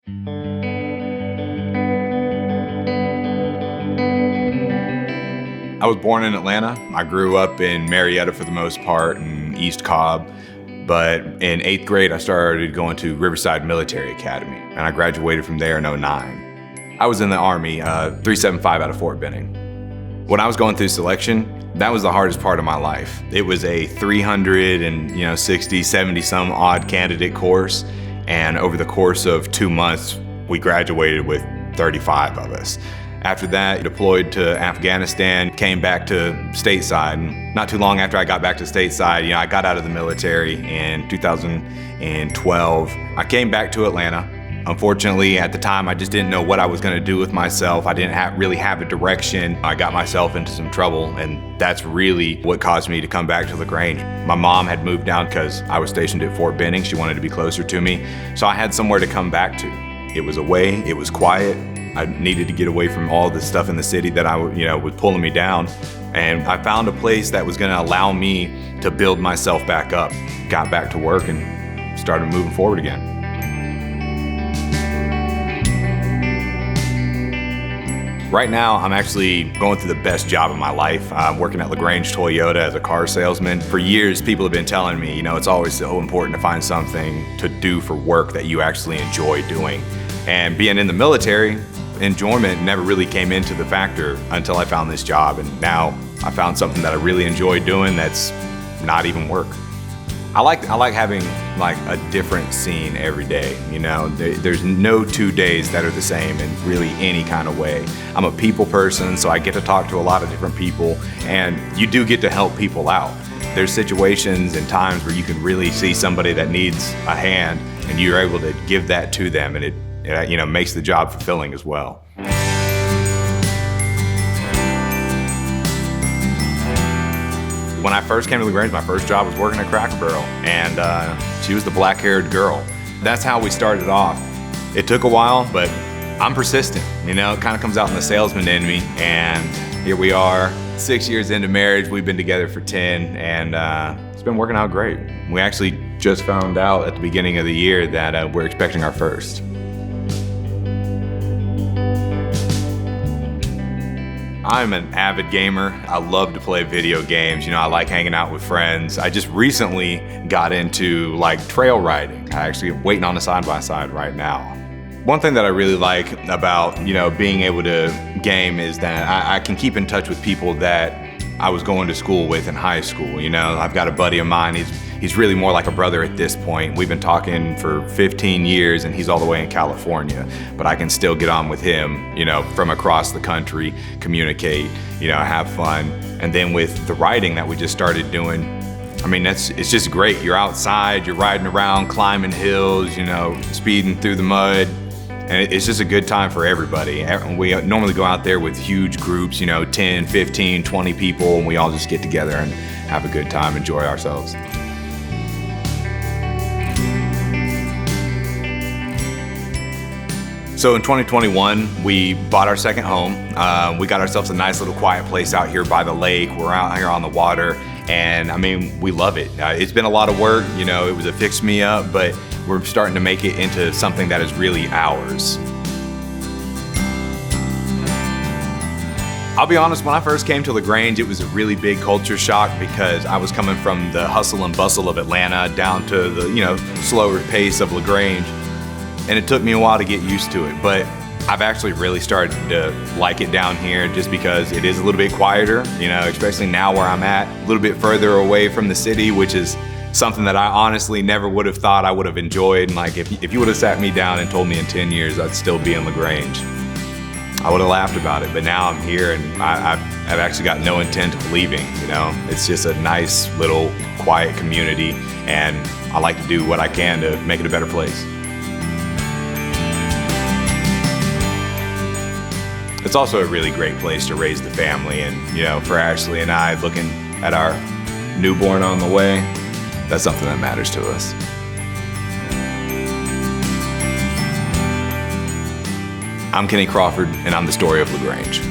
I was born in Atlanta. I grew up in Marietta for the most part, in East Cobb. But in 8th grade, I started going to Riverside Military Academy, and I graduated from there in '09. I was in the Army, 375 out of Fort Benning. When I was going through selection, that was the hardest part of my life. It was a 360, 70 some odd candidate course, and over the course of 2 months, we graduated with 35 of us. After that, deployed to Afghanistan, came back to stateside. And not too long after I got back to stateside, I got out of the military in 2012. I came back to Atlanta. Unfortunately, at the time, I just didn't know what I was going to do with myself. I didn't really have a direction. I got myself into some trouble, and that's really what caused me to come back to LaGrange. My mom had moved down because I was stationed at Fort Benning. She wanted to be closer to me, so I had somewhere to come back to. It was away, it was quiet. I needed to get away from all the stuff in the city that was pulling me down. And I found a place that was gonna allow me to build myself back up. Got back to work and started moving forward again. Right now, I'm actually going through the best job of my life. I'm working at LaGrange Toyota as a car salesman. For years, people have been telling me, it's always so important to find something to do for work that you actually enjoy doing. And being in the military, enjoyment never really came into the factor until I found this job. And now I found something that I really enjoy doing that's not even work. I like having a different scene every day. There's no 2 days that are the same in really any kind of way. I'm a people person, so I get to talk to a lot of different people, and you do get to help people out. There's situations and times where you can really see somebody that needs a hand, and you're able to give that to them, and it makes the job fulfilling as well. When I first came to LaGrange, my first job was working at Cracker Barrel, and she was the black-haired girl. That's how we started off. It took a while, but I'm persistent. It kind of comes out in the salesman in me, and here we are, 6 years into marriage. We've been together for 10, and it's been working out great. We actually just found out at the beginning of the year that we're expecting our first. I'm an avid gamer. I love to play video games. I like hanging out with friends. I just recently got into trail riding. I actually am waiting on a side-by-side right now. One thing that I really like about, being able to game is that I can keep in touch with people that I was going to school with in high school. I've got a buddy of mine, he's really more like a brother at this point. We've been talking for 15 years and he's all the way in California, but I can still get on with him, from across the country, communicate, have fun. And then with the riding that we just started doing, it's just great. You're outside, you're riding around, climbing hills, speeding through the mud. And it's just a good time for everybody. We normally go out there with huge groups, 10, 15, 20 people, and we all just get together and have a good time, enjoy ourselves. So in 2021, we bought our second home. We got ourselves a nice little quiet place out here by the lake. We're out here on the water, and we love it. It's been a lot of work, it was a fix-me-up, but we're starting to make it into something that is really ours. I'll be honest, when I first came to LaGrange, it was a really big culture shock because I was coming from the hustle and bustle of Atlanta down to the, slower pace of LaGrange. And it took me a while to get used to it, but I've actually really started to like it down here just because it is a little bit quieter, especially now where I'm at, a little bit further away from the city, which is something that I honestly never would have thought I would have enjoyed. And if you would have sat me down and told me in 10 years I'd still be in LaGrange, I would have laughed about it. But now I'm here and I've actually got no intent of leaving, It's just a nice little quiet community, and I like to do what I can to make it a better place. It's also a really great place to raise the family, and for Ashley and I, looking at our newborn on the way, that's something that matters to us. I'm Kenny Crawford, and I'm the story of LaGrange.